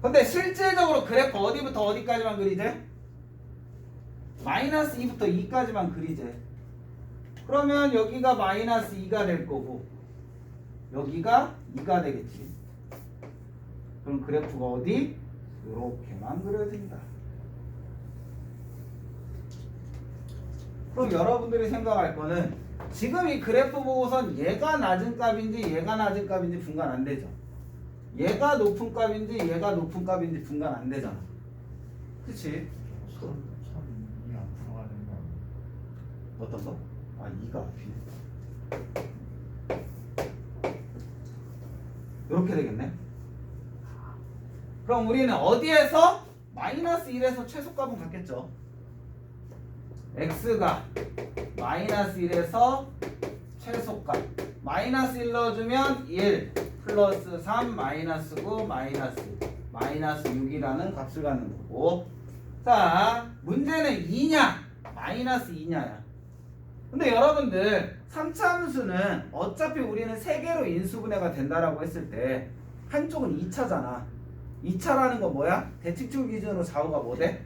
근데 실질적으로 그래프 어디부터 어디까지만 그리제? 마이너스 2부터 2까지만 그리제. 그러면 여기가 마이너스 2가 될 거고 여기가 2가 되겠지. 그럼 그래프가 어디? 이렇게만 그려진다. 그럼 여러분들이 생각할 거는 지금 이 그래프 보고선 얘가 낮은 값인지 얘가 낮은 값인지 분간 안 되죠. 얘가 높은 값인지 얘가 높은 값인지 분간 안 되잖아. 그치? 선이 앞으로 가는 거. 어떤 거? 아 2가 앞이네. 이렇게 되겠네. 그럼 우리는 어디에서? 마이너스 1에서 최소값은 같겠죠. x가 마이너스 1에서 최소값 마이너스 1 넣어주면 1 플러스 3 마이너스 9 마이너스 6이라는 값을 갖는 거고. 자 문제는 2냐 마이너스 2냐야. 근데 여러분들 3차함수는 어차피 우리는 3개로 인수분해가 된다라고 했을 때 한쪽은 2차잖아. 2차라는 건 뭐야? 대칭축 기준으로 좌우가 뭐 돼?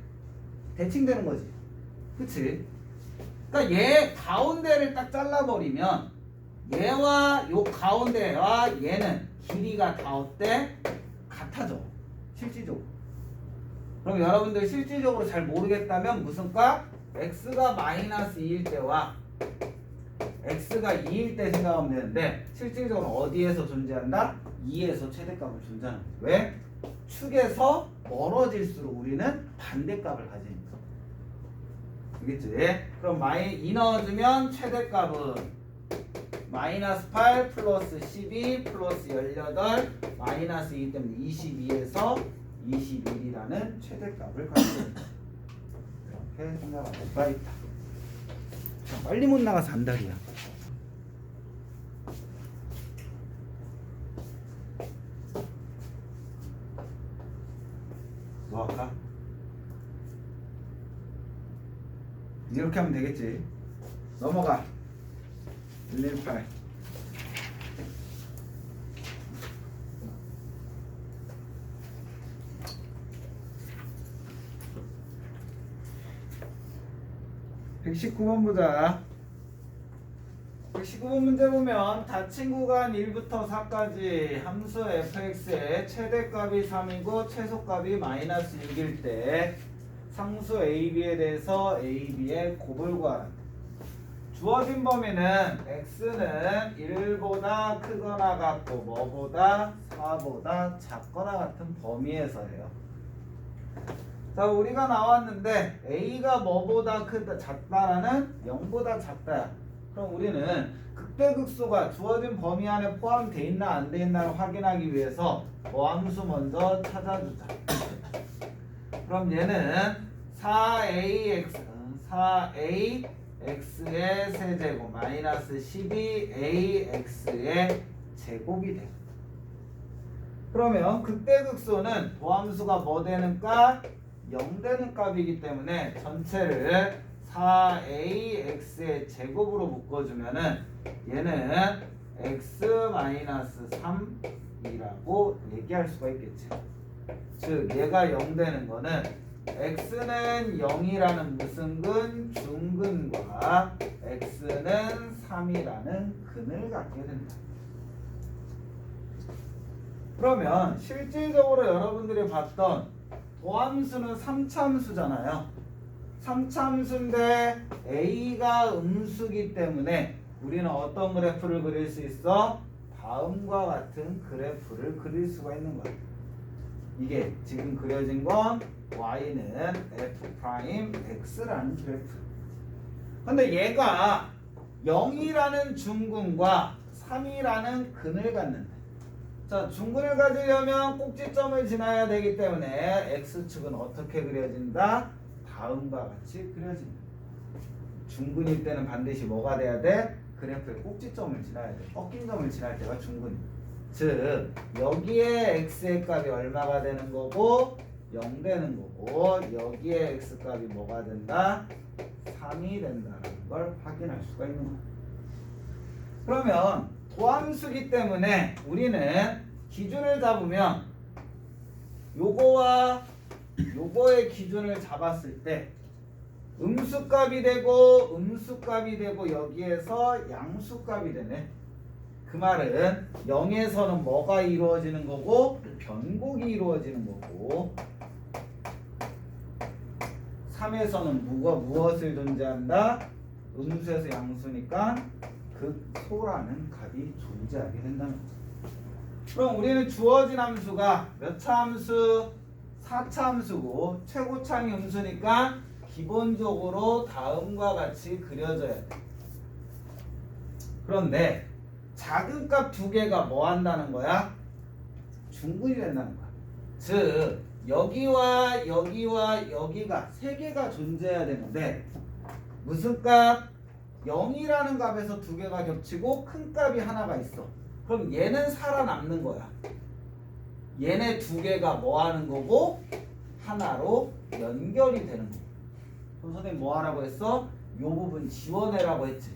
대칭되는 거지. 그치? 그러니까 얘 가운데를 딱 잘라버리면 얘와 요 가운데와 얘는 길이가 다 어때? 같아져. 실질적으로. 그럼 여러분들 실질적으로 잘 모르겠다면 무슨 값? x가 마이너스 2일 때와 x가 2일 때 생각하면 되는데 실질적으로 어디에서 존재한다? 2에서 최대값을 존재하는 거야. 왜? 축에서 멀어질수록 우리는 반대값을 가지니까. 알겠지? 그럼 2 넣어주면 최대값은 마이너스 8 플러스 12 플러스 18 마이너스 2 때문에 22에서 21이라는 최대값을 가지고 있다. 이렇게 생각할 수가 있다. 자, 빨리 못 나가서 안달이야. 뭐 할까? 이렇게 하면 되겠지. 넘어가. 118. (119번) 보자. 119번 문제 보면 닫힌 구간 1부터 4까지 함수 fx의 최대값이 3이고 최소값이 마이너스 6일 때 상수 ab에 대해서 ab의 곱을 구하라. 주어진 범위는 x는 1보다 크거나 같고 뭐보다 4보다 작거나 같은 범위에서예요. 자, 우리가 나왔는데 a가 뭐보다 크다 작다라는 0보다 작다야. 그럼 우리는 극대극소가 주어진 범위 안에 포함되어 있나 안 돼 있나를 확인하기 위해서 함수 먼저 찾아주자. 그럼 얘는 4ax의 세제곱 마이너스 12ax의 제곱이 돼. 그러면 극대극소는 도함수가 뭐 되는 값? 0 되는 값이기 때문에 전체를 4ax의 제곱으로 묶어주면은 얘는 x-3이라고 얘기할 수가 있겠지. 즉 얘가 0 되는 거는 x는 0이라는 무슨 근? 중근과 x는 3이라는 근을 갖게 된다. 그러면 실질적으로 여러분들이 봤던 도함수는 3차함수잖아요. 3차함수인데 a가 음수기 때문에 우리는 어떤 그래프를 그릴 수 있어? 다음과 같은 그래프를 그릴 수가 있는 거야. 이게 지금 그려진 건 y는 f'x라는 그래프. 근데 얘가 0이라는 중근과 3이라는 근을 갖는다. 자, 중근을 가지려면 꼭지점을 지나야 되기 때문에 x축은 어떻게 그려진다? 다음과 같이 그려진다. 중근일 때는 반드시 뭐가 돼야 돼? 그래프의 꼭지점을 지나야 돼. 꺾인 점을 지날 때가 중근이야. 즉 여기에 x의 값이 얼마가 되는 거고 0 되는 거고 여기에 x 값이 뭐가 된다? 3이 된다는 걸 확인할 수가 있는 거야. 그러면 도함수기 때문에 우리는 기준을 잡으면 요거와 요거의 기준을 잡았을 때 음수값이 되고 여기에서 양수값이 되네. 그 말은 0에서는 뭐가 이루어지는 거고 변곡이 이루어지는 거고 3에서는 무엇을 존재한다? 음수에서 양수니까 극소라는 값이 존재하게 된다는 거죠. 그럼 우리는 주어진 함수가 몇 차 함수? 4차 함수고 최고차이 음수니까 기본적으로 다음과 같이 그려져야 돼. 그런데 작은 값 두 개가 뭐 한다는 거야? 중근이 된다는 거야. 즉 여기와 여기가 세 개가 존재해야 되는데 무슨 값? 0이라는 값에서 두 개가 겹치고 큰 값이 하나가 있어. 그럼 얘는 살아남는 거야. 얘네 두 개가 뭐 하는 거고 하나로 연결이 되는 거고. 그럼 선생님 뭐 하라고 했어? 요 부분 지워내라고 했지.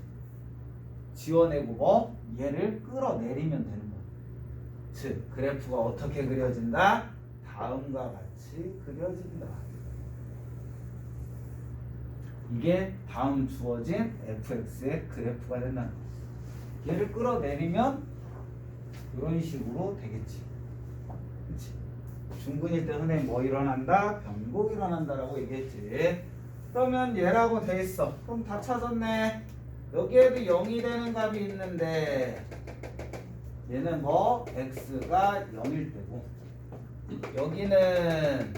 지워내고 뭐? 얘를 끌어내리면 되는 거야. 즉 그래프가 어떻게 그려진다? 다음과 같이 그려진다. 이게 다음 주어진 fx의 그래프가 된다는 거야. 얘를 끌어내리면 이런 식으로 되겠지. 그치? 중근일 때 선생님 뭐 일어난다? 변곡 일어난다라고 얘기했지. 그러면 얘라고 돼 있어. 그럼 다 찾았네. 여기에도 0이 되는 값이 있는데 얘는 뭐 x가 0일 때고 여기는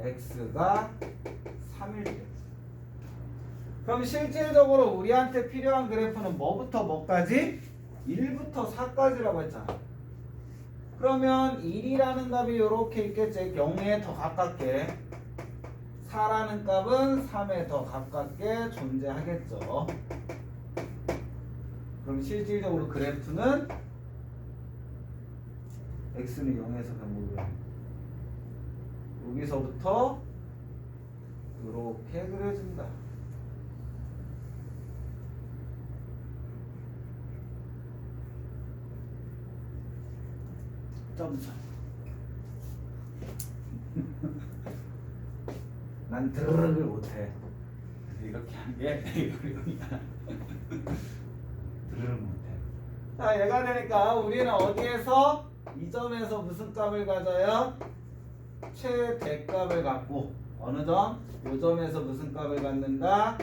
x가 3일 때. 그럼 실질적으로 우리한테 필요한 그래프는 뭐부터 뭐까지? 1부터 4까지라고 했잖아. 그러면 1이라는 값이 이렇게 있겠지. 0에 더 가깝게. 4라는 값은 3에 더 가깝게 존재하겠죠. 그럼 실질적으로 그래프는 x는 0에서 변곡을 여기서부터 이렇게 그려진다. 점점. 난 드르륵을 못해. 이렇게 한 게 이거니까 드르륵 못해. 자, 얘가 되니까 우리는 어디에서 이 점에서 무슨 값을 가져요? 최대값을 갖고 어느 점? 이 점에서 무슨 값을 갖는다?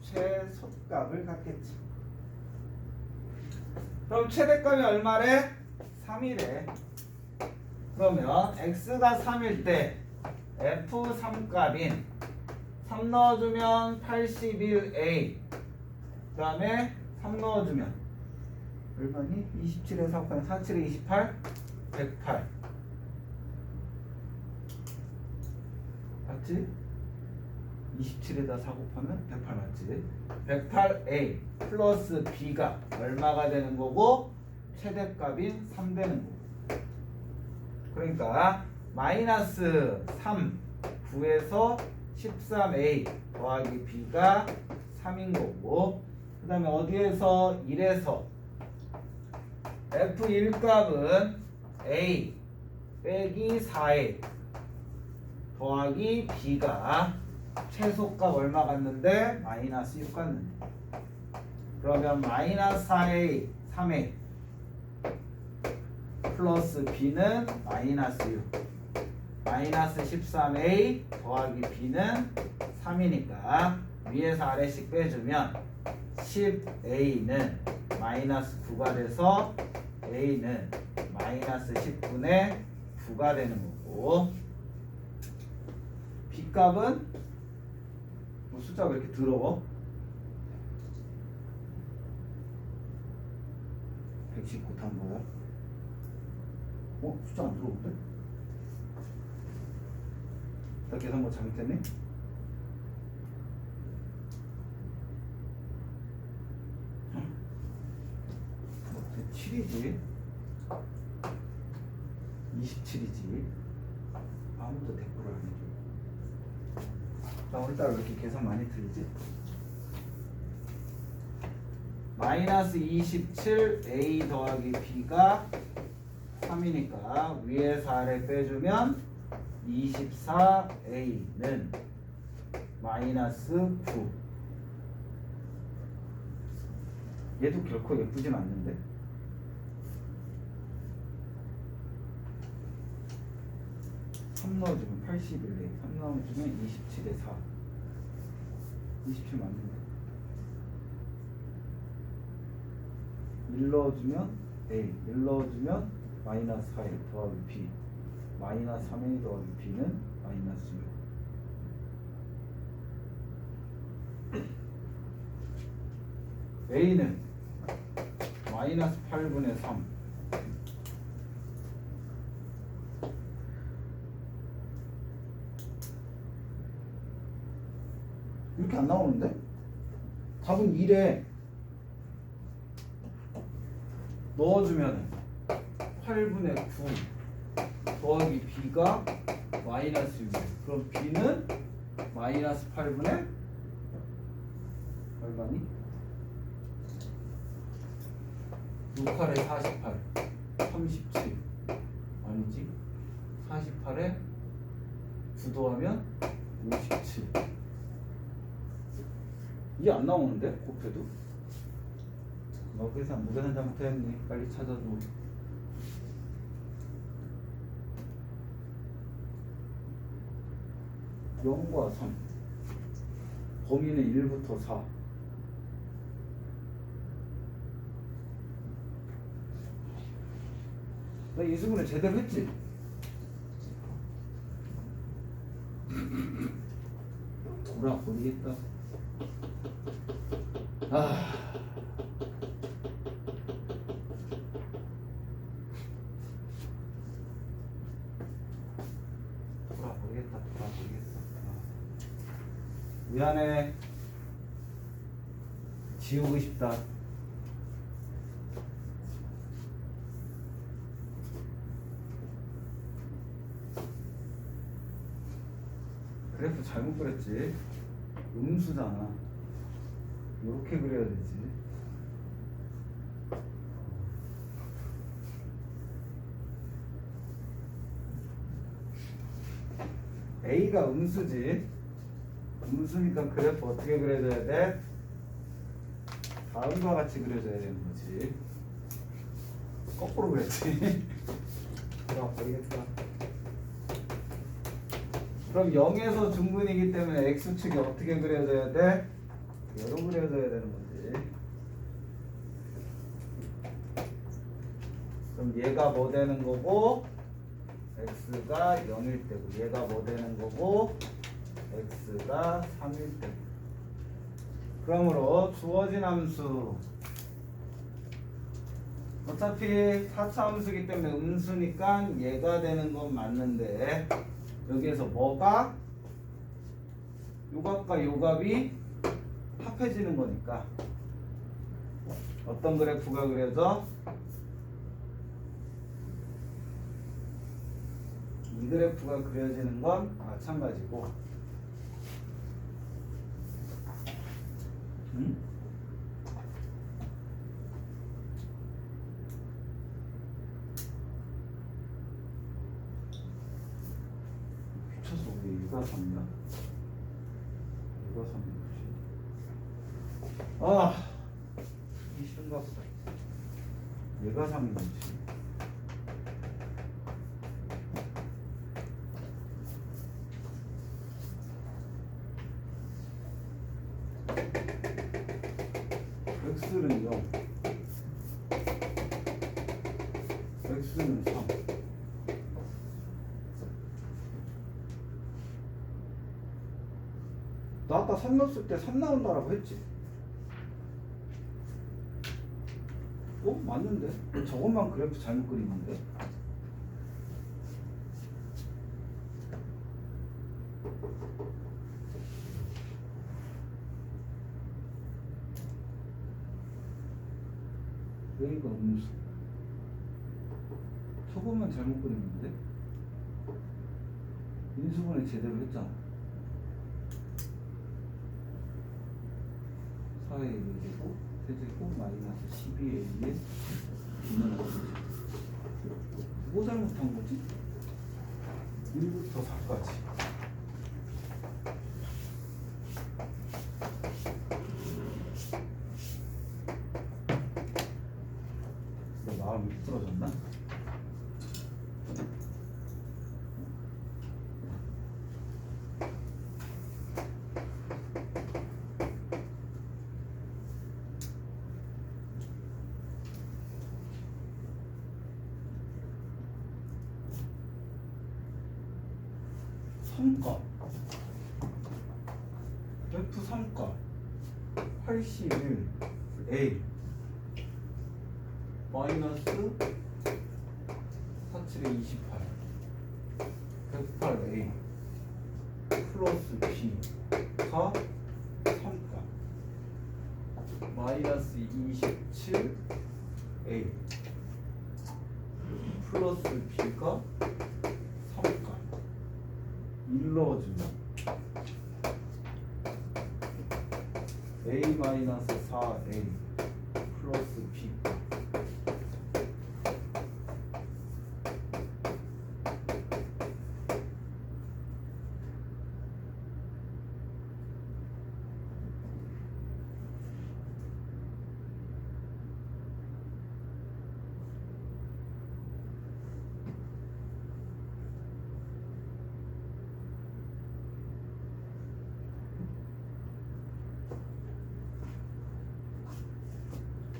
최소값을 갖겠지. 그럼 최대값이 얼마래? 3이래. 그러면 x가 3일 때 f3 값인 3 넣어주면 81a 그 다음에 3 넣어주면 얼마니? 27에 4 곱하면 47에 28 108 맞지? 27에다 4 곱하면 108 맞지? 108a 플러스 b가 얼마가 되는 거고 최대값인 3 되는 거고. 그러니까 마이너스 3 9에서 13a 더하기 b가 3인 거고 그 다음에 어디에서 1에서 f1 값은 a 빼기 4a 더하기 b가 최소값 얼마 같는데? 마이너스 6 같는데. 그러면 마이너스 4a 3a 플러스 b는 마이너스 6 마이너스 13a 더하기 b는 3이니까 위에서 아래씩 빼주면 10a는 마이너스 9가 돼서 a는 마이너스 10분의 9가 되는 거고 b값은 뭐 숫자가 왜 이렇게 더러워? 119 탄 거야? 숫자 안 들어오는데? 나 계산 뭐 잘못했네? 어? 7이지 27이지 아무도 댓글을 안 해줘. 나 오늘따라 왜 이렇게 계산 많이 틀리지? 마이너스 27 a 더하기 b가 3이니까 위에서 아래 빼주면 24a는 마이너스 9. 얘도 결코 예쁘진 않는데. 3 넣어주면 81에 3 넣어주면 27에 4. 27 맞는데. 1 넣어주면 A, 1 넣어주면 마이너스 4에 더하기 B, 마이너스 3A 더하기 B는 마이너스 6. A는 마이너스 8분의 3. 이렇게 안 나오는데? 답은 1에 넣어주면 8분의 9 더하기 B가 마이너스 6. 그럼 B는 마이너스 8분의 얼마니? 6할에 48 37 아니지 48에 9 더하면 57. 이게 안 나오는데 곱해도? 너 계산 무계산 잘못했니? 빨리 찾아줘. 0과 3 범위는 1부터 4. 나 이수분을 제대로 했지? 돌아버리겠다. 돌아버리겠다. 미안해. 지우고 싶다. 그래프 잘못 그렸지. 음수잖아. 이렇게 그려야 되지. A가 음수지. 음수니까 그래프 어떻게 그려줘야 돼? 다음과 같이 그려줘야 되는 거지. 거꾸로 그랬지. 돌아버리겠다. 그럼 0에서 중분이기 때문에 x축이 어떻게 그려져야 돼? 얘로 그려져야 되는 거지. 그럼 얘가 뭐 되는 거고 x가 0일 때고 얘가 뭐 되는 거고 x가 3일 때고. 그러므로 주어진 함수 어차피 4차 함수이기 때문에 음수니까 얘가 되는 건 맞는데 여기에서 뭐가 요값과 요값이 합해지는 거니까 어떤 그래프가 그려져? 이 그래프가 그려지는 건 마찬가지고. 응? 미쳤어. 우리 얘가 3이야. 얘가 3이지. 아, 이 싫은가 보다. 얘가 3이지. x는 0, x는 3. 나 아까 3 넣었을 때 3 나온다라고 했지? 어? 맞는데? 저것만 그래프 잘못 그리는데? A가 음수. 저것만 잘못 그리는데? 인수분해 제대로 했잖아. 4의 1제곱 세제곱 마이너스 12A의 B는 어디지? 뭐 잘못한 거지? 1부터 4까지. 내 마음이 부러졌나? 삼가 F 3가 81 A 마이너스 47에 28 108 A 플러스 B가 3가 마이너스 27 A 플러스 B가 3가 일러주면 A 마이너스 4A 플러스 B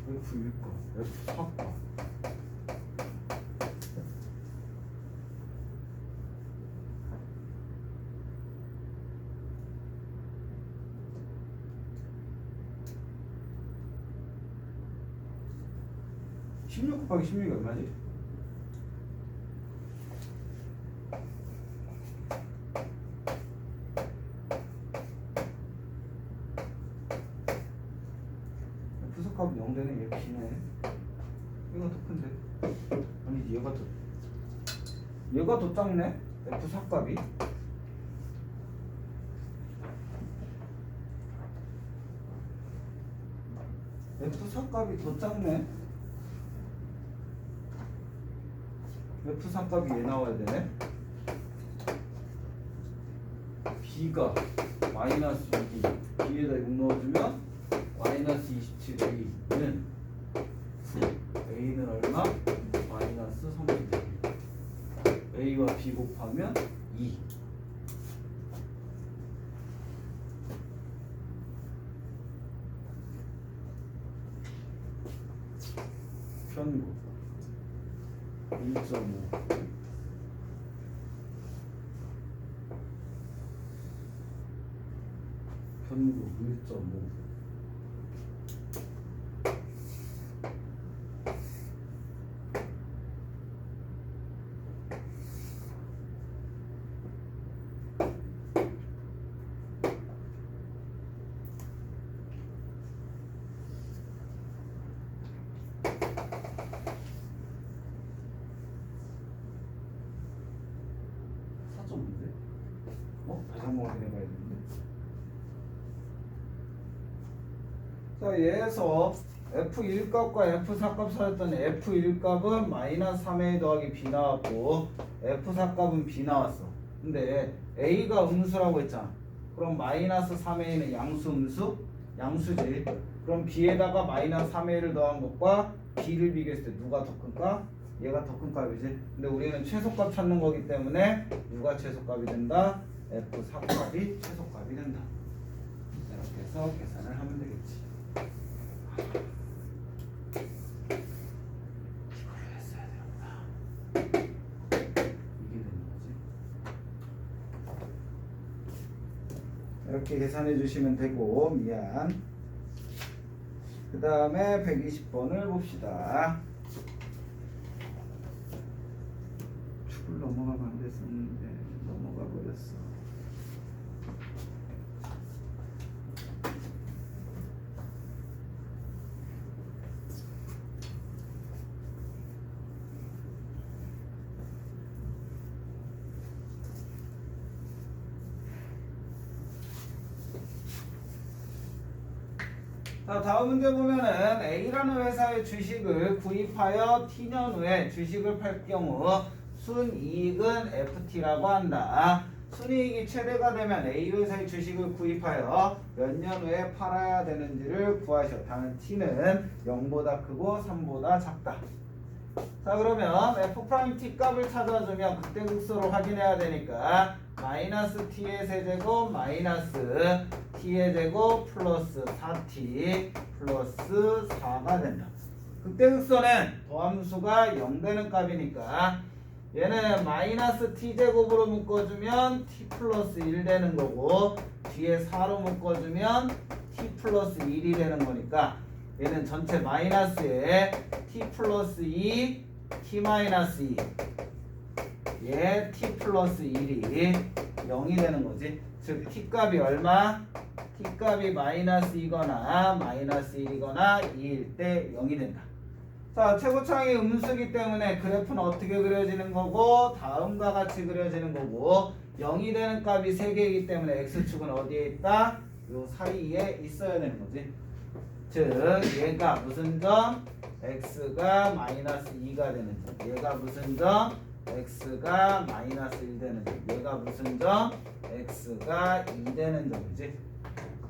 F1과 F4과 (16 곱하기 16이) 얼마지? 부석값은 0되네. 얘 B네. 얘가 더 큰데? 아니지, 얘가 더 작네? F4값이 F4값이 더 작네. F4값이 얘 나와야 되네. B가 마이너스 6이 B에다 6 넣어주면 마이너스 27A는 A는 얼마? 마이너스 32 A와 B 곱하면 2 편국 1.5 편국 1.5 4.5인데? 다시 한번 확인해봐야 되는데. 자, 얘에서 F1값과 F4값 사였더니 F1값은 마이너스 3A 더하기 B 나왔고 F4값은 B 나왔어. 근데 A가 음수라고 했잖아. 그럼 마이너스 3A는 양수 음수? 양수지. 그럼 B에다가 마이너스 3A를 더한 것과 B를 비교했을 때 누가 더 큰가? 얘가 더 큰 값이지. 근데 우리는 최소값 찾는 거기 때문에 누가 최소값이 된다? F4값이 최소값이 된다. 이렇게 해서 계산을 하면 되겠지. 이걸 했어야 되는구나. 이게 되는 거지. 이렇게 계산해 주시면 되고, 미안. 그 다음에 120번을 봅시다. 축을 넘어가면 안 됐었는데 넘어가 버렸어. 자, 다음 문제 보면은 A라는 회사의 주식을 구입하여 T년 후에 주식을 팔 경우 순이익은 FT라고 한다. 순이익이 최대가 되면 A 회사의 주식을 구입하여 몇 년 후에 팔아야 되는지를 구하시오. 다는 T는 0보다 크고 3보다 작다. 자, 그러면 F'T 값을 찾아주면 극대극소를 확인해야 되니까 마이너스 T의 세제곱 마이너스 T의 제곱 플러스 4T 플러스 4가 된다. 극대극소는 도함수가 0 되는 값이니까 얘는 마이너스 T제곱으로 묶어주면 T 플러스 1 되는 거고 뒤에 4로 묶어주면 T 플러스 1이 되는 거니까 얘는 전체 마이너스에 T 플러스 2 T 마이너스 2 얘 T 플러스 1이 0이 되는 거지. 즉 T 값이 얼마? T 값이 마이너스 2거나 마이너스 1이거나 2일 때 0이 된다. 자, 최고차항이 음수기 때문에 그래프는 어떻게 그려지는 거고 다음과 같이 그려지는 거고 0이 되는 값이 3개이기 때문에 X축은 어디에 있다? 요 사이에 있어야 되는 거지. 즉 얘가 무슨 점? X가 마이너스 2가 되는 점. 얘가 무슨 점? X가 마이너스 1 되는 점. 얘가 무슨 점? X가 2 되는 점이지.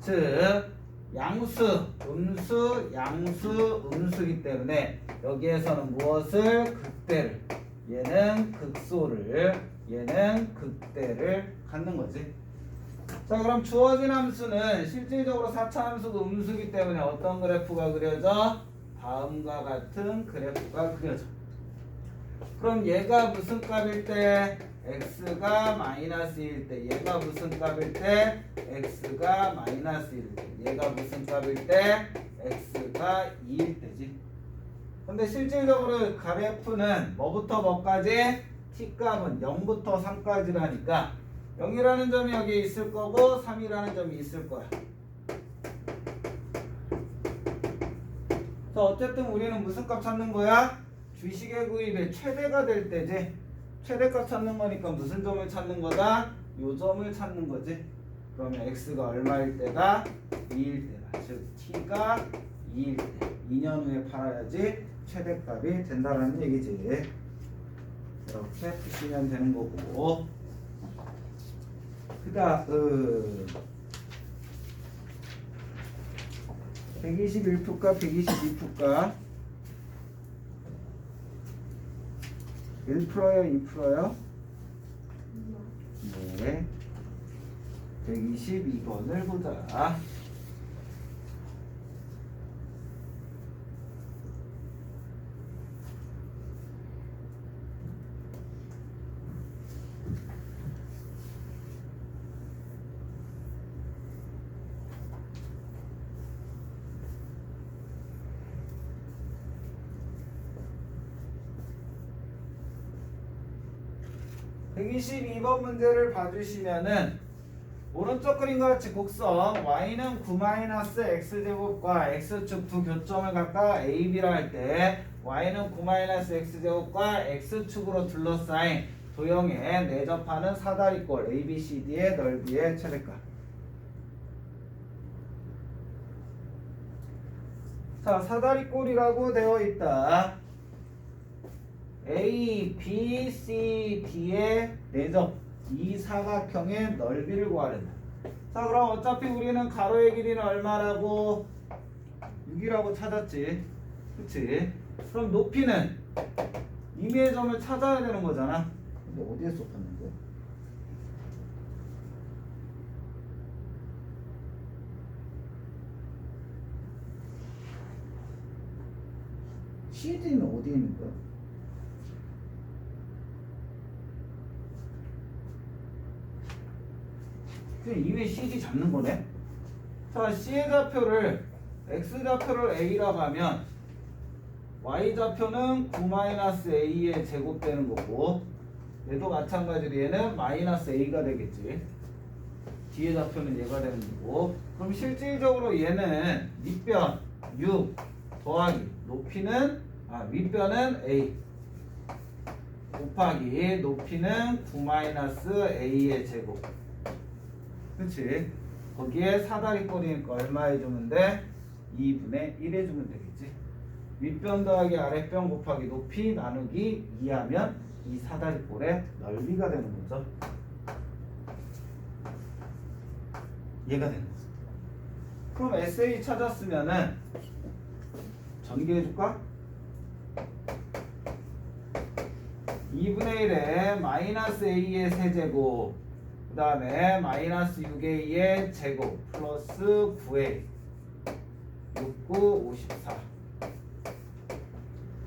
즉 양수, 음수, 양수, 음수이기 때문에 여기에서는 무엇을? 극대를, 얘는 극소를, 얘는 극대를 갖는 거지. 자, 그럼 주어진 함수는 실질적으로 4차 함수가 음수이기 때문에 어떤 그래프가 그려져? 다음과 같은 그래프가 그려져. 그럼 얘가 무슨 값일 때? X가 마이너스 1일 때. 얘가 무슨 값일 때? X가 마이너스 1일 때. 얘가 무슨 값일 때? X가 2일 때지. 근데 실질적으로 그래프는 뭐부터 뭐까지? T값은 0부터 3까지라니까 0이라는 점이 여기 있을 거고 3이라는 점이 있을 거야. 자, 어쨌든 우리는 무슨 값 찾는 거야? 주식의 구입의 최대가 될 때지. 최대값 찾는 거니까 무슨 점을 찾는 거다? 요 점을 찾는 거지. 그러면 X가 얼마일 때다? 2일 때다. 즉 T가 2일 때 2년 후에 팔아야지 최대값이 된다라는 얘기지. 이렇게 푸시면 되는 거고 그 다음 121%가 122%가 1%요? 2%요? 네. 122번을 보자. (122번) 문제를 봐주시면은 오른쪽 그림과 같이 곡선 y는 9-x제곱과 x축 두 교점을 갖다 a, b라 할 때 y는 9-x제곱과 x축으로 둘러싸인 도형에 내접하는 사다리꼴 ABCD의 넓이의 최대값. 자, 사다리꼴이라고 되어 있다. A, B, C, D의 내접 이 사각형의 넓이를 구하려다. 자, 그럼 어차피 우리는 가로의 길이는 얼마라고? 6이라고 찾았지. 그치? 그럼 높이는 임의의 점을 찾아야 되는 거잖아. 근데 어디에 썼었는데? CD는 어디에 있는 거야? 이외 CD 잡는 거네. 자, C의 좌표를 X좌표를 A라고 하면 Y좌표는 9-A의 제곱되는 거고 얘도 마찬가지로 얘는 마이너스 A가 되겠지. 뒤의 좌표는 얘가 되는 거고 그럼 실질적으로 얘는 밑변 6 더하기 높이는 윗변은 A 곱하기 높이는 9-A의 제곱. 그치? 거기에 사다리꼴이니까 얼마 해주면 돼? 2분의 1 해주면 되겠지. 윗변 더하기 아랫변 곱하기 높이 나누기 2하면 이 사다리꼴의 넓이가 되는 거죠. 얘가 되는 거죠. 그럼 SA 찾았으면은 전개해줄까? 2분의 1에 마이너스 A의 세제곱 그 다음에 마이너스 6A의 제곱 플러스 9A 6, 9, 54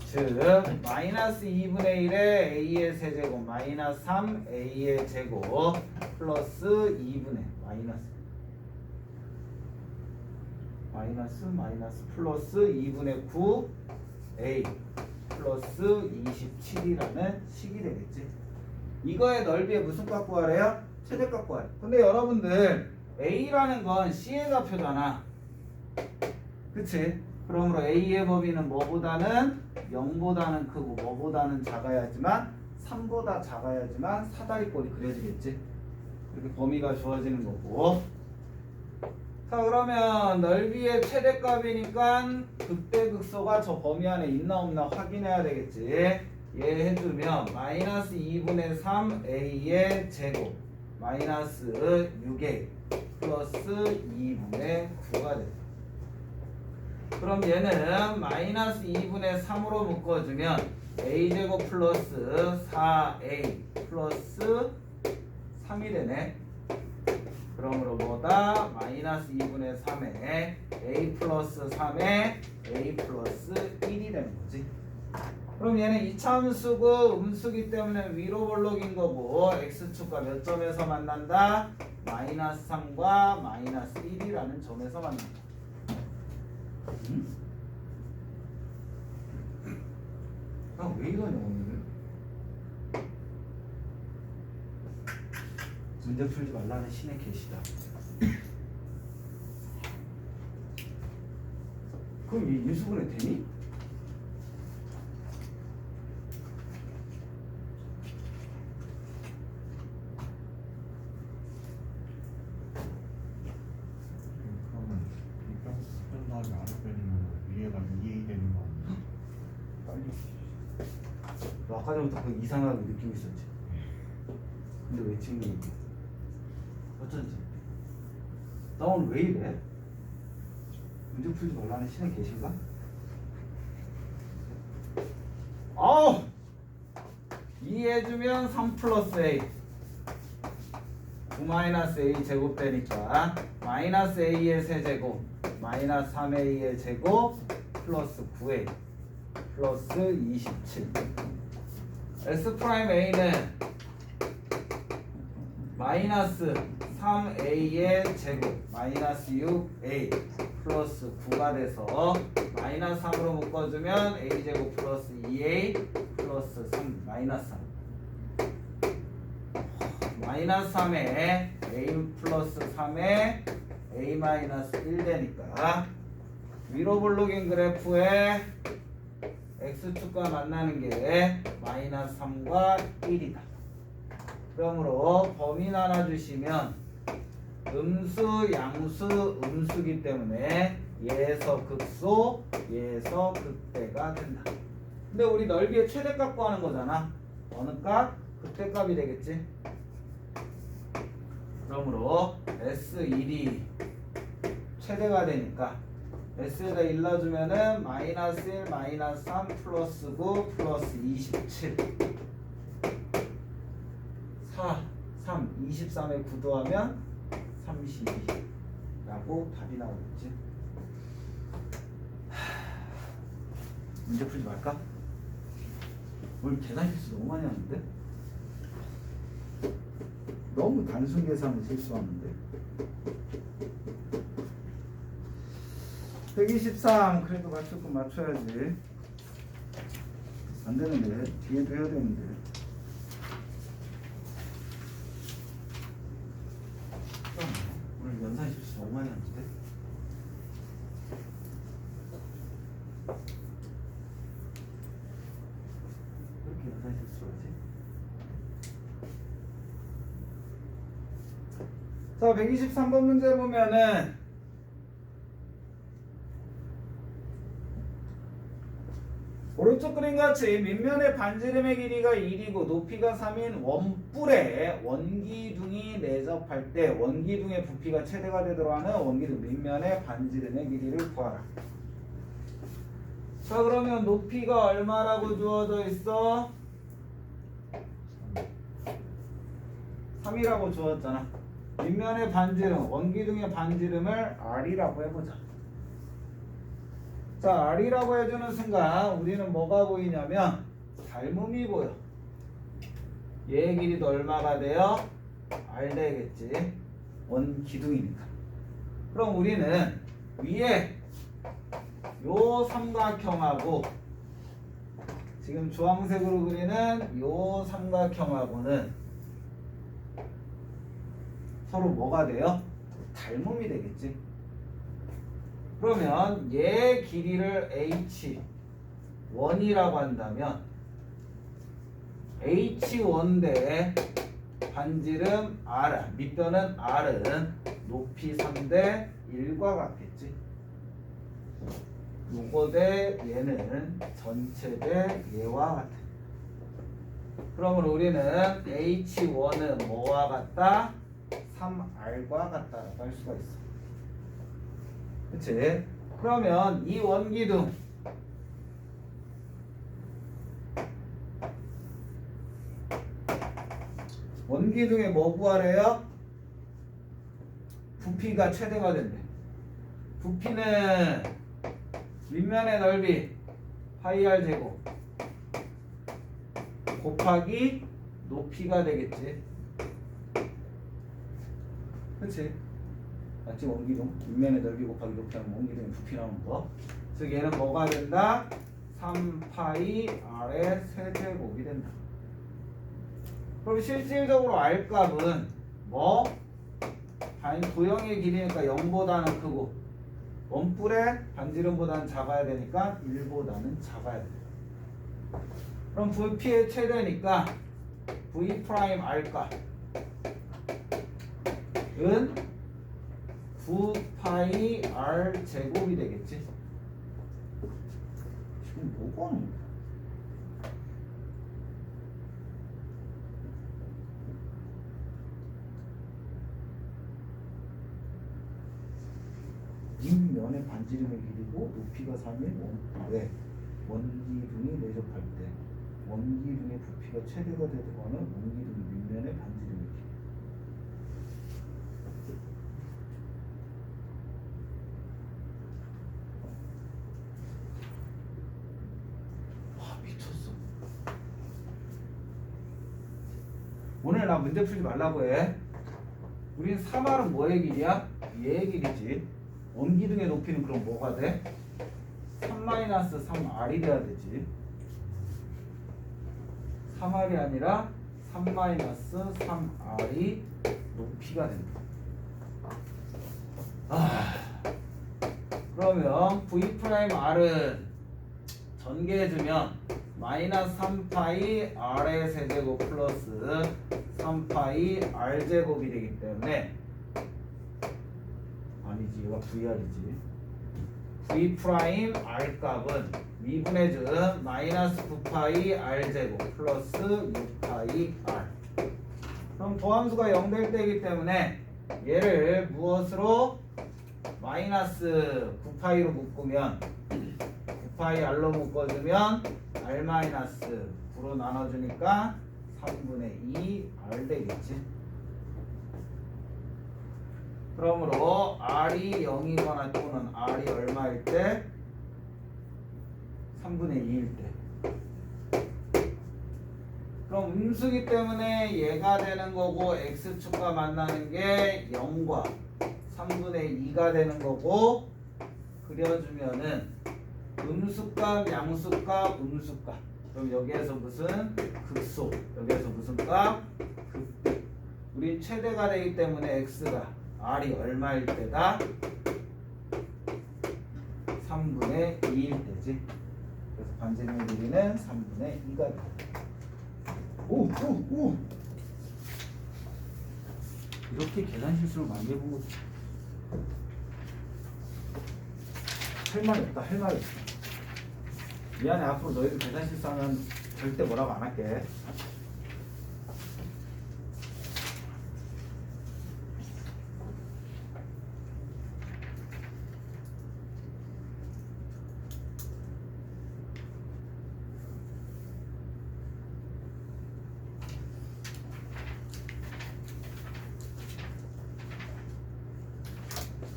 즉 마이너스 2분의 1에 A의 세제곱 마이너스 3A의 제곱 플러스 2분의 마이너스 플러스 2분의 9A 플러스 27이라는 식이 되겠지. 이거의 넓이에 무슨 값 구하래요? 최대값 구하래. 근데 여러분들 A라는 건 C의 좌표잖아. 그치? 그러므로 A의 범위는 뭐보다는 0보다는 크고 뭐보다는 작아야지만 3보다 작아야지만 사다리꼴이 그려지겠지. 이렇게 범위가 주어지는 거고. 자 그러면 넓이의 최대값이니까 극대극소가 저 범위 안에 있나 없나 확인해야 되겠지. 얘 해주면 마이너스 2분의 3a의 제곱 마이너스 6a 플러스 2분의 9가 돼. 그럼 얘는 마이너스 2분의 3으로 묶어주면 a제곱 플러스 4a 플러스 3이 되네. 그러므로 뭐다? 마이너스 2분의 3에 a 플러스 3에 a 플러스 1이 되는 거지. 그럼 얘는 이차함수고 음수기 때문에 위로 볼록인 거고 x축과 몇 점에서 만난다? 마이너스 3과 마이너스 1이라는 점에서 만난다. 왜 이러냐 오늘? 문제 풀지 말라는 신의 계시다. 그럼 이 인수분해 되니? 그러면 이변 더하기 아랫변이면 위에가 2A 되는 거 아니야? 빨리. 너 아까 전부터 그 이상하게 느끼고 있었지. 근데 왜 지금 이렇게? 어쩐지. 나 오늘 왜 이래? 문제 풀지 말라는 신의 계신가? 아우! 2 해주면 3 플러스 A 9 마이너스 A 제곱 되니까 마이너스 A의 세제곱 마이너스 3A의 제곱 플러스 9A 플러스 27 S 프라임 A는 마이너스 3a의 제곱 마이너스 6a 플러스 9가 돼서 마이너스 3으로 묶어주면 a제곱 플러스 2a 플러스 3 마이너스 3 마이너스 3에 a 플러스 3에 a 마이너스 1 되니까 위로 볼록인 그래프에 x축과 만나는 게 마이너스 3과 1이다. 그러므로 범위 나눠주시면 음수, 양수, 음수기 때문에 얘에서 극소, 얘에서 극대가 된다. 근데 우리 넓이의 최대값 구하는 거잖아. 어느 값? 극대값이 되겠지. 그러므로 S1이 최대가 되니까 S에다 1 넣어주면은 마이너스 1, 마이너스 3, 플러스 9, 플러스 27 4, 3, 23에 9 더하면 32라고 답이 나오겠지. 문제 풀지 말까? 오늘 계산 실수 너무 많이 하는데? 너무 단순 계산을 실수하는데. 123 그래도 맞출 건 맞춰야지. 안 되는데 뒤에도 해야 되는데. 오늘 연산 실수 너무 많이 하는데. 왜 이렇게 연산 실수하지? 자, 123번 문제 보면은 오른쪽 그림 같이 밑면의 반지름의 길이가 1이고 높이가 3인 원뿔에 원기둥이 내접할 때 원기둥의 부피가 최대가 되도록 하는 원기둥 밑면의 반지름의 길이를 구하라. 자, 그러면 높이가 얼마라고 주어져 있어? 3이라고 주었잖아. 밑면의 반지름, 원기둥의 반지름을 R이라고 해보자. 자, R이라고 해주는 순간 우리는 뭐가 보이냐면 닮음이 보여. 얘의 길이도 얼마가 돼요? R 되겠지. 원기둥이니까. 그럼 우리는 위에 요 삼각형하고 지금 주황색으로 그리는 요 삼각형하고는 서로 뭐가 돼요? 닮음이 되겠지. 그러면 얘 길이를 H1이라고 한다면 H1 대 반지름 R, 밑변은 R은 높이 3 대 1과 같겠지. 요거 대 얘는 전체 대 얘와 같아. 그러면 우리는 H1은 뭐와 같다? 3R과 같다라고 할 수가 있어. 그치? 그러면 이 원기둥 원기둥에 뭐 구하래요? 부피가 최대가 된대. 부피는 밑면의 넓이 파이 r 제곱 곱하기 높이가 되겠지. 그치? 맞지? 원기둥 밑면의 넓이 곱하기 높이 하면 원기둥의 부피 나오는 거. 즉 얘는 뭐가 된다? 3파이 r의 세제곱이 된다. 그럼 실질적으로 r 값은 뭐? 도형의 길이니까 0보다는 크고 원뿔의 반지름보다는 작아야 되니까 1보다는 작아야 돼. 그럼 부피의 최대니까 v 프라임 r 값은 9파이 r 제곱이 되겠지. 지금 뭐가 하는 거야? 밑면의 반지름의 길이고 높이가 3인 원뿔에 원기둥이 내접할 때 원기둥의 부피가 최대가 되도록 하는 원기둥 밑면의 반지름의 길이. 와, 미쳤어. 오늘 나 문제 풀지 말라고 해. 우린 3R은 뭐의 길이야? 얘의 길이지. 원기둥의 높이는 그럼 뭐가 돼? 3-3R이 돼야 되지. 3R이 아니라 3-3R이 높이가 된다. 그러면 V'R은 전개해주면 마이너스 3파이 R의 세제곱 플러스 3파이 R제곱이 되기 때문에 아니지, 얘가 VR이지. V 프라임 R 값은 미분해준 마이너스 9파이 R 제곱 플러스 6파이 R. 그럼 도함수가 0 될 때이기 때문에 얘를 무엇으로? 마이너스 9파이로 묶으면 9파이 R로 묶어주면 R 마이너스 9로 나눠주니까 3분의 2 R 되겠지. 그러므로 R이 0이거나 또는 R이 얼마일 때? 3분의 2일 때. 그럼 음수기 때문에 얘가 되는 거고 X축과 만나는 게 0과 3분의 2가 되는 거고 그려주면은 음수값, 양수값, 음수값. 그럼 여기에서 무슨 극소, 여기에서 무슨 값? 극대. 우리 최대가 되기 때문에 X가 R이 얼마일 때다? 3분의 2일 때지. 그래서 반지름의 길이는 3분의 2가 돼. 오! 이렇게 계산 실수를 많이 해본 거지. 할 말이 없다. 미안해, 앞으로 너희들 계산 실수하면 절대 뭐라고 안 할게.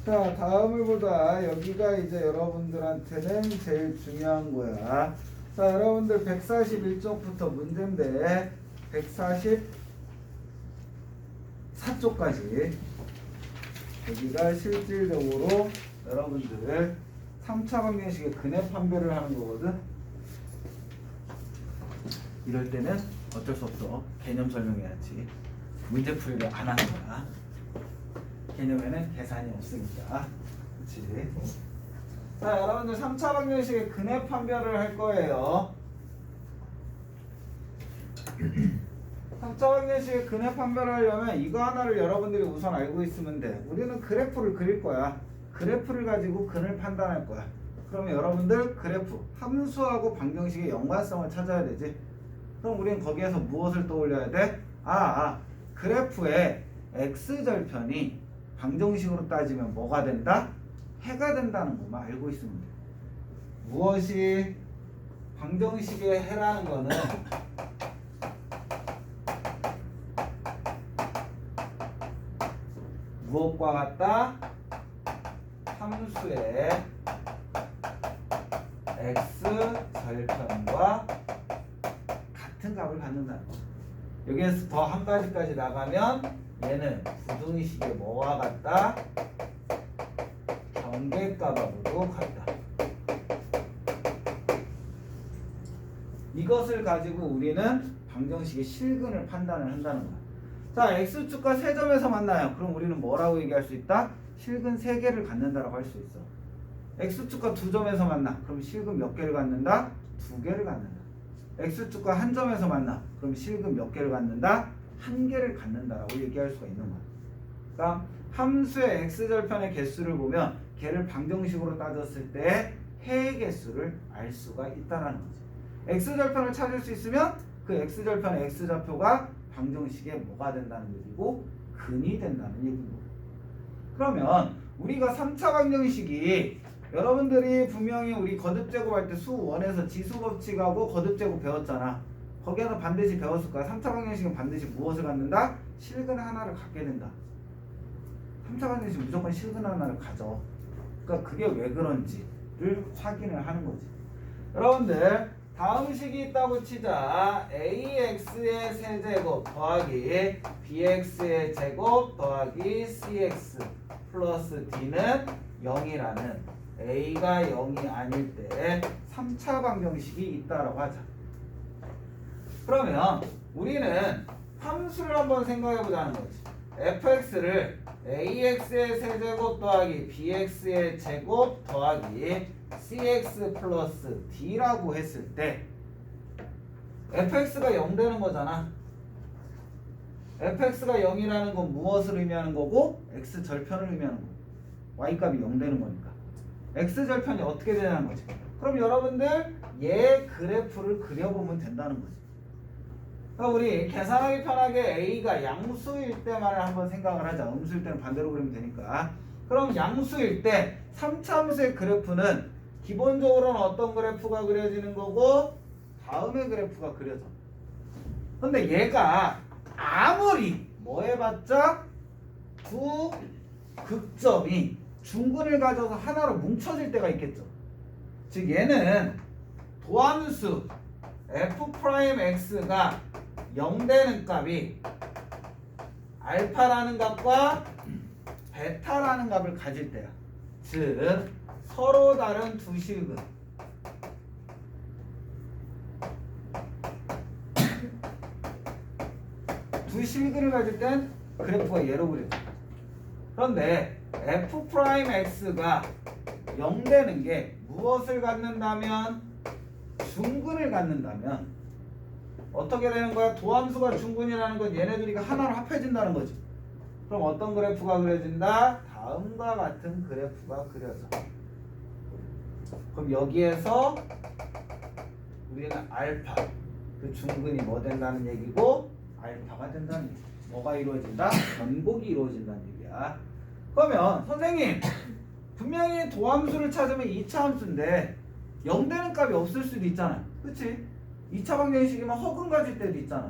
자, 다음을 보자. 여기가 이제 여러분들한테는 제일 중요한 거야. 자, 여러분들 141쪽부터 문제인데 144쪽까지 여기가 실질적으로 여러분들 3차 방정식의 근해 판별을 하는 거거든. 이럴 때는 어쩔 수 없어. 개념 설명해야지. 문제풀이를 안 하는 거야. 개념에는 계산이 없으니까. 그렇지. 자, 여러분들 3차 방정식의 근해 판별을 할 거예요. 3차 방정식의 근해 판별을 하려면 이거 하나를 여러분들이 우선 알고 있으면 돼. 우리는 그래프를 그릴 거야. 그래프를 가지고 근을 판단할 거야. 그러면 여러분들 그래프, 함수하고 방정식의 연관성을 찾아야 되지. 그럼 우리는 거기에서 무엇을 떠올려야 돼? 그래프의 x절편이 방정식으로 따지면 뭐가 된다? 해가 된다는 것만 알고 있으면 돼. 무엇이 방정식의 해라는 거는 무엇과 같다? 함수의 x절편과 같은 값을 갖는다는 거. 여기에서 더 한 가지까지 나가면 얘는 부등식의 뭐와 같다? 경계값하고도 같다. 이것을 가지고 우리는 방정식의 실근을 판단을 한다는 거야. 자, x축과 세 점에서 만나요. 그럼 우리는 뭐라고 얘기할 수 있다? 실근 3개를 갖는다라고 할 수 있어. x축과 두 점에서 만나. 그럼 실근 몇 개를 갖는다? 2개를 갖는다. x축과 한 점에서 만나. 그럼 실근 몇 개를 갖는다? 1개를 갖는다라고 얘기할 수가 있는 거야. 그러니까 함수의 x절편의 개수를 보면 걔를 방정식으로 따졌을 때 해의 개수를 알 수가 있다라는 거지. x절편을 찾을 수 있으면 그 x절편의 x좌표가 방정식에 뭐가 된다는 얘기고 근이 된다는 얘기고. 그러면 우리가 3차 방정식이 여러분들이 분명히 우리 거듭제곱할 때 수1에서 지수법칙하고 거듭제곱 배웠잖아. 거기에서 반드시 배웠을 거야. 3차 방정식은 반드시 무엇을 갖는다? 실근 하나를 갖게 된다. 3차 방정식 무조건 실근 하나를 가져. 그러니까 그게 왜 그런지를 확인을 하는 거지. 여러분들 다음 식이 있다고 치자. ax의 세제곱 더하기 bx의 제곱 더하기 cx 플러스 d는 0이라는 a가 0이 아닐 때 3차 방정식이 있다라고 하자. 그러면 우리는 함수를 한번 생각해 보자는 거지. fx를 ax의 세제곱 더하기 bx의 제곱 더하기 cx 플러스 d라고 했을 때 fx가 0 되는 거잖아. fx가 0이라는 건 무엇을 의미하는 거고 x절편을 의미하는 거고 y값이 0 되는 거니까 x절편이 어떻게 되냐는 거지. 그럼 여러분들 얘 그래프를 그려보면 된다는 거지. 그럼 우리 계산하기 편하게 a가 양수일 때만을 한번 생각을 하자. 음수일 때는 반대로 그리면 되니까. 그럼 양수일 때 3차 함수의 그래프는 기본적으로는 어떤 그래프가 그려지는 거고 다음의 그래프가 그려져. 근데 얘가 아무리 뭐 해봤자 두 극점이 중근을 가져서 하나로 뭉쳐질 때가 있겠죠. 즉 얘는 도함수 f'x가 0 되는 값이 알파라는 값과 베타라는 값을 가질 때야. 즉 서로 다른 두 실근 두 실근을 가질 땐 그래프가 얘로 그려져. 그런데 f'x가 0 되는 게 무엇을 갖는다면 중근을 갖는다면 어떻게 되는 거야? 도함수가 중근이라는 건 얘네들이가 하나로 합해진다는 거지. 그럼 어떤 그래프가 그려진다? 다음과 같은 그래프가 그려져. 그럼 여기에서 우리는 알파 그 중근이 뭐 된다는 얘기고 알파가 된다는 얘기. 뭐가 이루어진다? 변곡이 이루어진다는 얘기야. 그러면 선생님 분명히 도함수를 찾으면 2차 함수인데 0 되는 값이 없을 수도 있잖아. 그치? 2차 방정식이면 허근 가질 때도 있잖아.